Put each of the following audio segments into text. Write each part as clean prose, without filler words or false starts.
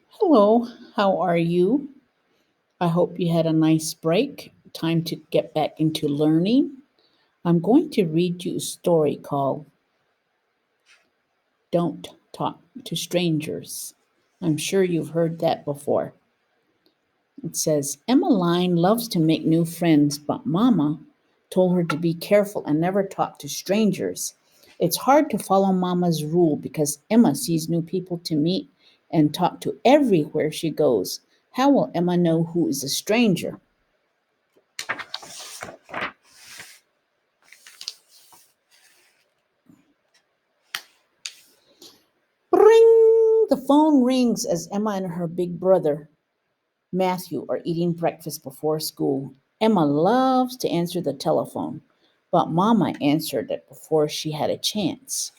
Hello, how are you? I hope you had a nice break. Time to get back into learning. I'm going to read you a story called Don't Talk to Strangers. I'm sure you've heard that before. It says Emmeline loves to make new friends, but Mama told her to be careful and never talk to strangers. It's hard to follow Mama's rule because Emma sees new people to meet and talk to everywhere she goes. How will Emma know who is a stranger? Ring! The phone rings as Emma and her big brother, Matthew, are eating breakfast before school. Emma loves to answer the telephone, but Mama answered it before she had a chance.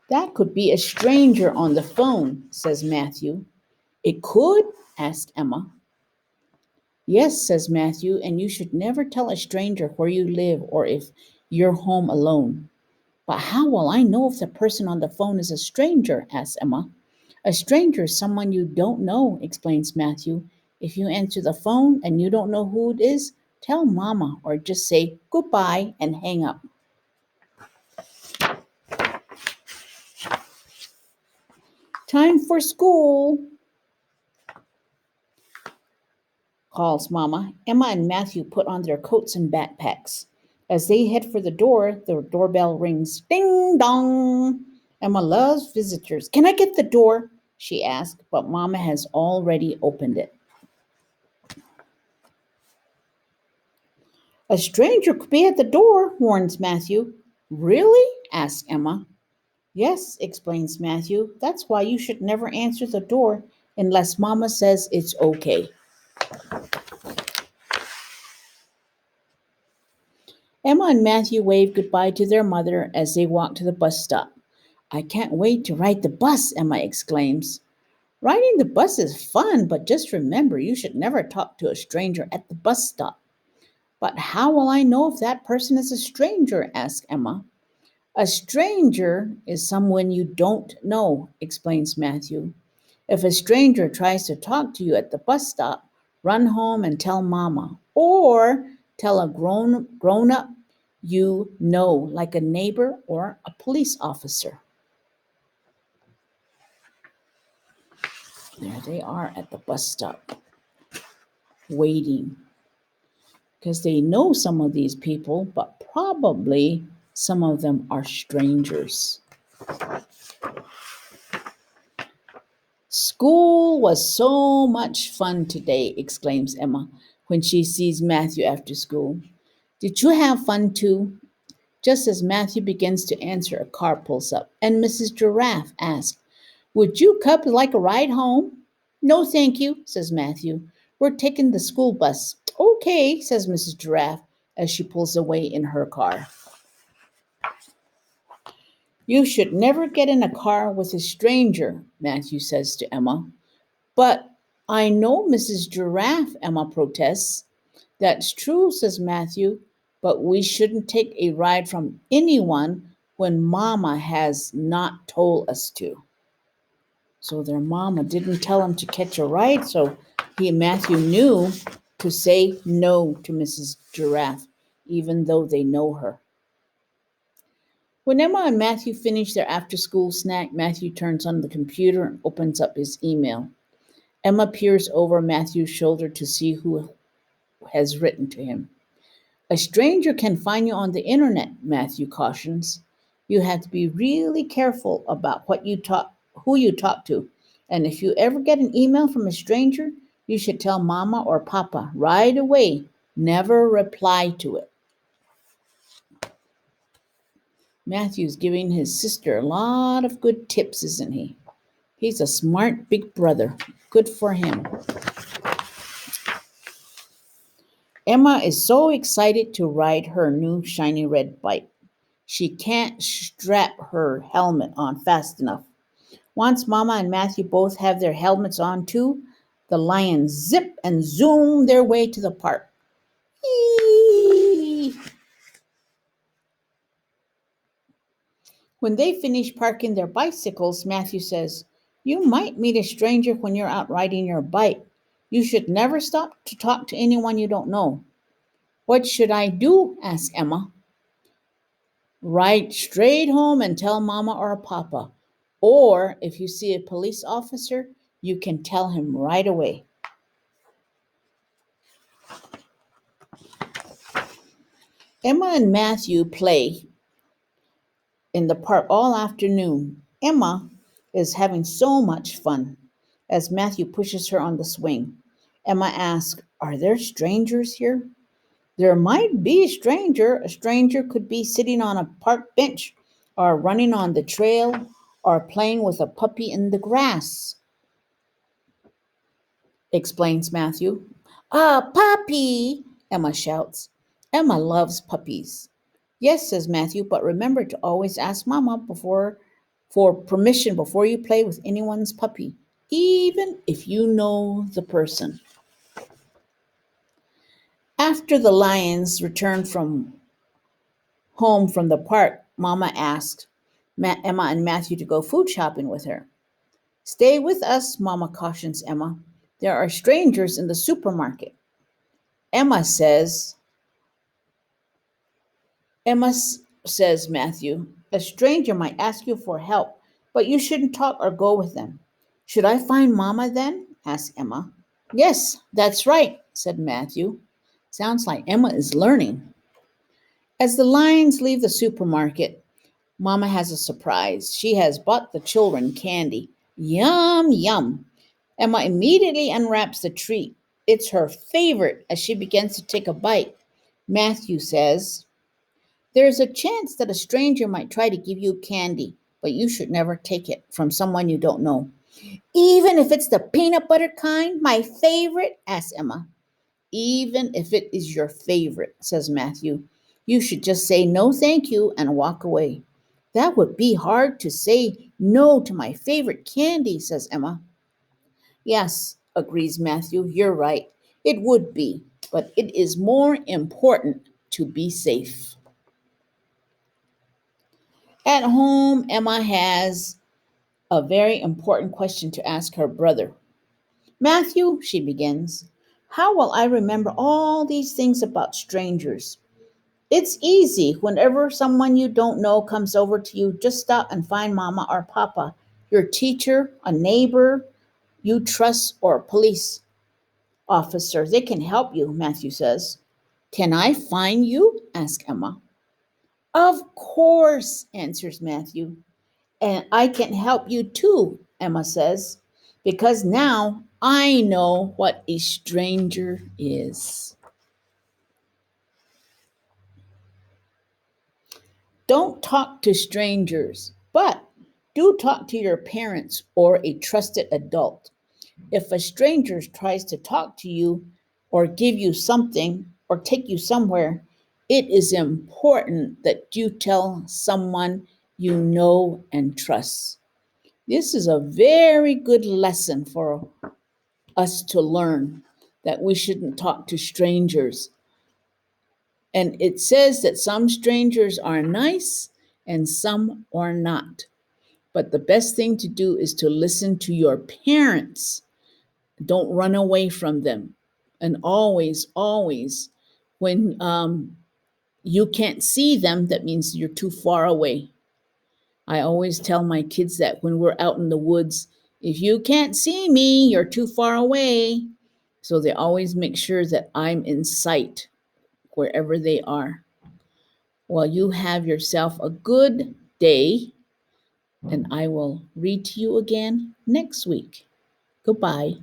That could be a stranger on the phone, says Matthew. It could? Asks Emma. Yes, says Matthew, and you should never tell a stranger where you live or if you're home alone. But how will I know if the person on the phone is a stranger? Asks Emma. A stranger is someone you don't know, explains Matthew. If you answer the phone and you don't know who it is, tell Mama or just say goodbye and hang up. Time for school, calls Mama. Emma and Matthew put on their coats and backpacks. As they head for the doorbell rings. Ding dong! Emma loves visitors. Can I get the door? She asked, but Mama has already opened it. A stranger could be at the door, warns Matthew. Really? asks Emma. Yes, explains Matthew. That's why you should never answer the door unless Mama says it's okay. Emma and Matthew wave goodbye to their mother as they walk to the bus stop. I can't wait to ride the bus, Emma exclaims. Riding the bus is fun, but just remember you should never talk to a stranger at the bus stop. But how will I know if that person is a stranger? asks Emma. A stranger is someone you don't know, explains Matthew. If a stranger tries to talk to you at the bus stop, run home and tell Mama, or tell a grown up you know, like a neighbor or a police officer. There they are at the bus stop, waiting, because they know some of these people, but probably some of them are strangers. School was so much fun today, exclaims Emma when she sees Matthew after school. Did you have fun too? Just as Matthew begins to answer, a car pulls up, and Mrs. Giraffe asks, would you cubs like a ride home? No, thank you, says Matthew. We're taking the school bus. Okay, says Mrs. Giraffe as she pulls away in her car. You should never get in a car with a stranger, Matthew says to Emma. But I know Mrs. Giraffe, Emma protests. That's true, says Matthew, but we shouldn't take a ride from anyone when Mama has not told us to. So their mama didn't tell them to catch a ride, so Matthew knew to say no to Mrs. Giraffe, even though they know her. When Emma and Matthew finish their after school snack, Matthew turns on the computer and opens up his email. Emma peers over Matthew's shoulder to see who has written to him. A stranger can find you on the internet, Matthew cautions. You have to be really careful about who you talk to. And if you ever get an email from a stranger, you should tell Mama or Papa right away. Never reply to it. Matthew's giving his sister a lot of good tips, isn't he? He's a smart big brother. Good for him. Emma is so excited to ride her new shiny red bike. She can't strap her helmet on fast enough. Once Mama and Matthew both have their helmets on too, the lions zip and zoom their way to the park. Eee! When they finish parking their bicycles, Matthew says, You might meet a stranger when you're out riding your bike. You should never stop to talk to anyone you don't know. What should I do? Asked Emma. Ride straight home and tell Mama or Papa. Or if you see a police officer, you can tell him right away. Emma and Matthew play in the park all afternoon. Emma is having so much fun as Matthew pushes her on the swing. Emma asks, "Are there strangers here?" "There might be a stranger. A stranger could be sitting on a park bench, or running on the trail, or playing with a puppy in the grass," explains Matthew. "A puppy!" Emma shouts. Emma loves puppies. "Yes," says Matthew, "but remember to always ask Mama for permission before you play with anyone's puppy, even if you know the person." After the lions returned from home from the park, Mama asked Emma and Matthew to go food shopping with her. "Stay with us," Mama cautions Emma. "There are strangers in the supermarket." Emma says, Emma says, Matthew, "A stranger might ask you for help, but you shouldn't talk or go with them." "Should I find Mama then?" asked Emma. "Yes, that's right," said Matthew. Sounds like Emma is learning. As the lions leave the supermarket, Mama has a surprise. She has bought the children candy. Yum, yum. Emma immediately unwraps the treat. It's her favorite as she begins to take a bite. Matthew says, "There's a chance that a stranger might try to give you candy, but you should never take it from someone you don't know." "Even if it's the peanut butter kind, my favorite?" asks Emma. "Even if it is your favorite," says Matthew. "You should just say no thank you and walk away." "That would be hard to say no to my favorite candy," says Emma. "Yes," agrees Matthew, "you're right. It would be, but it is more important to be safe." At home, Emma has a very important question to ask her brother. "Matthew," she begins, "how will I remember all these things about strangers?" "It's easy. Whenever someone you don't know comes over to you, just stop and find Mama or Papa, your teacher, a neighbor you trust, or a police officer. They can help you," Matthew says. "Can I find you?" asks Emma. "Of course," answers Matthew. "And I can help you too," Emma says, "because now I know what a stranger is." Don't talk to strangers, but do talk to your parents or a trusted adult. If a stranger tries to talk to you or give you something or take you somewhere, it is important that you tell someone you know and trust. This is a very good lesson for us to learn that we shouldn't talk to strangers. And it says that some strangers are nice and some are not. But the best thing to do is to listen to your parents. Don't run away from them. And always, always, when you can't see them, that means you're too far away. I always tell my kids that when we're out in the woods, if you can't see me, you're too far away. So they always make sure that I'm in sight wherever they are. Well, you have yourself a good day, and I will read to you again next week. Goodbye.